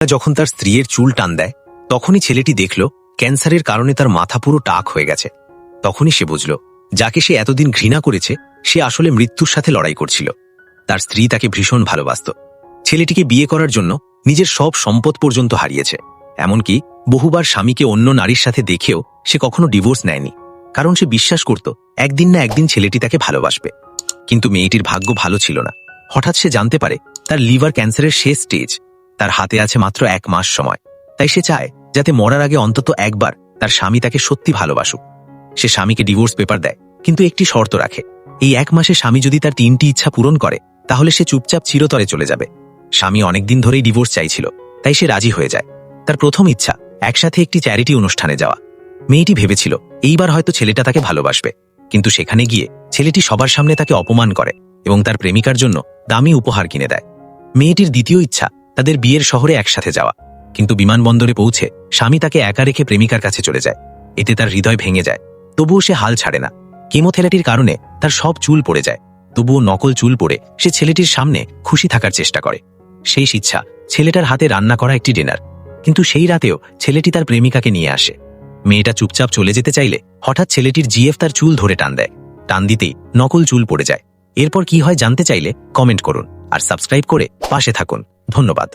যখন তার স্ত্রীর চুল টান দেয় তখনই ছেলেটি দেখল ক্যান্সারের কারণে তার মাথা পুরো টাক হয়ে গেছে। তখনই সে বুঝল যাকে সে এতদিন ঘৃণা করেছে সে আসলে মৃত্যুর সাথে লড়াই করছিল। তার স্ত্রী তাকে ভীষণ ভালোবাসত। ছেলেটিকে বিয়ে করার জন্য নিজের সব সম্পদ পর্যন্ত হারিয়েছে। এমনকি বহুবার স্বামীকে অন্য নারীর সাথে দেখেও সে কখনো ডিভোর্স নেয়নি, কারণ সে বিশ্বাস করত একদিন না একদিন ছেলেটি তাকে ভালোবাসবে। কিন্তু মেয়েটির ভাগ্য ভালো ছিল না। হঠাৎ সে জানতে পারে তার লিভার ক্যান্সারের শেষ স্টেজ। তার হাতে আছে মাত্র 1 মাস সময়। তাই সে চায় যাতে মরার আগে অন্তত একবার তার স্বামী তাকে সত্যি ভালোবাসুক। সে স্বামীকে ডিভোর্স পেপার দেয়, কিন্তু একটি শর্ত রাখে, এই 1 মাসে স্বামী যদি তার 3টি ইচ্ছা পূরণ করে তাহলে সে চুপচাপ চিরতরে চলে যাবে। স্বামী অনেকদিন ধরেই ডিভোর্স চাইছিল, তাই সে রাজি হয়ে যায়। তার প্রথম ইচ্ছা একসাথে একটি চ্যারিটি অনুষ্ঠানে যাওয়া। মেয়েটি ভেবেছিল এইবার হয়তো ছেলেটা তাকে ভালোবাসবে, কিন্তু সেখানে গিয়ে ছেলেটি সবার সামনে তাকে অপমান করে এবং তার প্রেমিকার জন্য দামি উপহার কিনে দেয়। মেয়েটির দ্বিতীয় ইচ্ছা তাদের বিয়ের শহরে একসাথে যাওয়া, কিন্তু বিমানবন্দরে পৌঁছে স্বামী তাকে একা রেখে প্রেমিকার কাছে চলে যায়। এতে তার হৃদয় ভেঙে যায়, তবুও সে হাল ছাড়ে না। কেমোথেরাপির কারণে তার সব চুল পড়ে যায়, তবুও নকল চুল পরে সে ছেলেটির সামনে খুশি থাকার চেষ্টা করে। শেষ ইচ্ছা ছেলেটার হাতে রান্না করা একটি ডিনার, কিন্তু সেই রাতেও ছেলেটি তার প্রেমিকাকে নিয়ে আসে। মেয়েটা চুপচাপ চলে যেতে চাইলে হঠাৎ ছেলেটির জিএফ তার চুল ধরে টান দেয়। টান দিতেই নকল চুল পড়ে যায়। এরপর কি হয় জানতে চাইলে কমেন্ট করুন আর সাবস্ক্রাইব করে পাশে থাকুন। ধন্যবাদ।